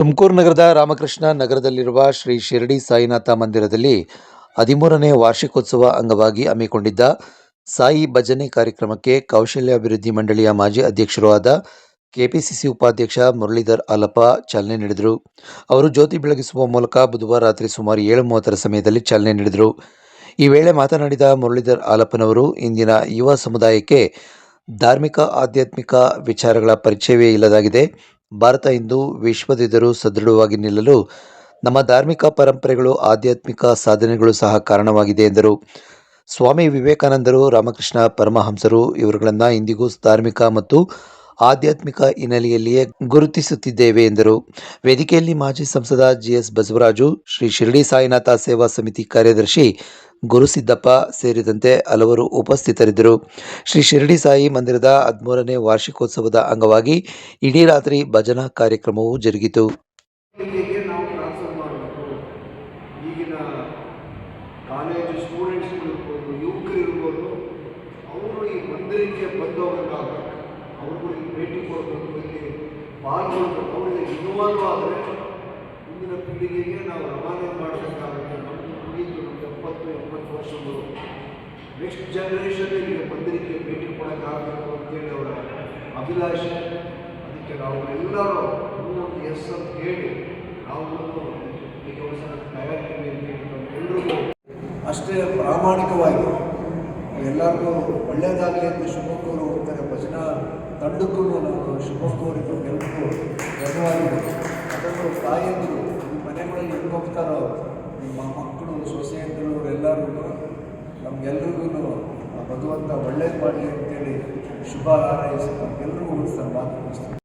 ತುಮಕೂರು ನಗರದ ರಾಮಕೃಷ್ಣ ನಗರದಲ್ಲಿರುವ ಶ್ರೀ ಶಿರಡಿ ಸಾಯಿನಾಥ ಮಂದಿರದಲ್ಲಿ 13ನೇ ವಾರ್ಷಿಕೋತ್ಸವ ಅಂಗವಾಗಿ ಹಮ್ಮಿಕೊಂಡಿದ್ದ ಸಾಯಿ ಭಜನೆ ಕಾರ್ಯಕ್ರಮಕ್ಕೆ ಕೌಶಲ್ಯಾಭಿವೃದ್ಧಿ ಮಂಡಳಿಯ ಮಾಜಿ ಅಧ್ಯಕ್ಷರೂ ಆದ ಕೆಪಿಸಿಸಿ ಉಪಾಧ್ಯಕ್ಷ ಮುರಳೀಧರ್ ಹಾಲಪ್ಪ ಚಾಲನೆ ನೀಡಿದರು. ಅವರು ಜ್ಯೋತಿ ಬೆಳಗಿಸುವ ಮೂಲಕ ಬುಧವಾರ ರಾತ್ರಿ ಸುಮಾರು 7:30 ಸಮಯದಲ್ಲಿ ಚಾಲನೆ ನೀಡಿದರು. ಈ ವೇಳೆ ಮಾತನಾಡಿದ ಮುರಳೀಧರ್ ಹಾಲಪ್ಪನವರು, ಇಂದಿನ ಯುವ ಸಮುದಾಯಕ್ಕೆ ಧಾರ್ಮಿಕ ಆಧ್ಯಾತ್ಮಿಕ ವಿಚಾರಗಳ ಪರಿಚಯವೇ ಇಲ್ಲದಾಗಿದೆ. ಭಾರತ ಇಂದು ವಿಶ್ವದೆದುರು ಸದೃಢವಾಗಿ ನಿಲ್ಲಲು ನಮ್ಮ ಧಾರ್ಮಿಕ ಪರಂಪರೆಗಳು, ಆಧ್ಯಾತ್ಮಿಕ ಸಾಧನೆಗಳು ಸಹ ಕಾರಣವಾಗಿದೆ ಎಂದರು. ಸ್ವಾಮಿ ವಿವೇಕಾನಂದರು, ರಾಮಕೃಷ್ಣ ಪರಮಹಂಸರು ಇವರುಗಳನ್ನು ಇಂದಿಗೂ ಧಾರ್ಮಿಕ ಮತ್ತು ಆಧ್ಯಾತ್ಮಿಕ ಹಿನ್ನೆಲೆಯಲ್ಲಿಯೇ ಗುರುತಿಸುತ್ತಿದ್ದೇವೆ ಎಂದರು. ವೇದಿಕೆಯಲ್ಲಿ ಮಾಜಿ ಸಂಸದ ಜಿಎಸ್ ಬಸವರಾಜು, ಶ್ರೀ ಶಿರಡಿ ಸಾಯಿನಾಥ ಸೇವಾ ಸಮಿತಿ ಕಾರ್ಯದರ್ಶಿ ಗುರುಸಿದ್ದಪ್ಪ ಸೇರಿದಂತೆ ಹಲವರು ಉಪಸ್ಥಿತರಿದ್ದರು. ಶ್ರೀ ಶಿರಡಿ ಸಾಯಿ ಮಂದಿರದ 13ನೇ ವಾರ್ಷಿಕೋತ್ಸವದ ಅಂಗವಾಗಿ ಇಡೀ ರಾತ್ರಿ ಭಜನಾ ಕಾರ್ಯಕ್ರಮವೂ ಜರುಗಿತು. ಈಗಿನ ಕಾಲೇಜು ಸ್ಟೂಡೆಂಟ್ಸ್ ಇರ್ಬೋದು, ಯುವಕರು ಇರ್ಬೋದು, ಅವರು ಈ ಮಂದಿರಕ್ಕೆ ಬಂದು ಅವ್ರಿಗೆ ಭೇಟಿ ಕೊಡಬೇಕು, ಇಲ್ಲಿ ಪಾಲ್ಗೊಳ್ಬೇಕು. ಅವರಿಗೆ ಇನ್ವಾಲ್ವ್ ಆದರೆ ಮುಂದಿನ ಪೀಳಿಗೆಗೆ ನಾವು ರವಾನೆ ಮಾಡಬೇಕಾಗುತ್ತೆ. ನಮ್ಮದು ಕುಡಿದು 70-80 ವರ್ಷಗಳು ನೆಕ್ಸ್ಟ್ ಜನರೇಷನ್ ಈಗ ಮಂದಿರಕ್ಕೆ ಭೇಟಿ ಕೊಡೋಕ್ಕಾಗಬೇಕು ಅಂತೇಳಿ ಅವರ ಅಭಿಲಾಷೆ. ಅದಕ್ಕೆ ನಾವು ಎಲ್ಲರೂ ಎಸ್ ಅಂತ ಹೇಳಿ ನಾವು ಎಲ್ರಿಗೂ ಅಷ್ಟೇ ಪ್ರಾಮಾಣಿಕವಾಗಿ ಎಲ್ಲರಿಗೂ ಒಳ್ಳೆಯದಾಗಲಿ ಅಂತ ಶುಭಕೋರು ಹೋಗ್ತಾರೆ. ಭಜನಾ ತಂಡಕ್ಕೂ ನಾವು ಶುಭಕೋರಿದ್ದು ಎಲ್ರಿಗೂ ಧನ್ಯವಾದಗಳು. ಅದನ್ನು ತಾಯಿಯಂದರು ಈ ಮನೆಗಳಲ್ಲಿ ಹೆಂಗೆ ಹೋಗ್ತಾರೋ, ನಿಮ್ಮ ಮಕ್ಕಳು ಸೊಸೆಯಂದರು ಎಲ್ಲರಿಗೂ ನಮಗೆಲ್ರಿಗೂ ಭಗವಂತ ಒಳ್ಳೇದು ಮಾಡಲಿ ಅಂತೇಳಿ ಶುಭ ಹಾರೈಸಿ ನಮಗೆಲ್ಲರಿಗೂ ಮಾತು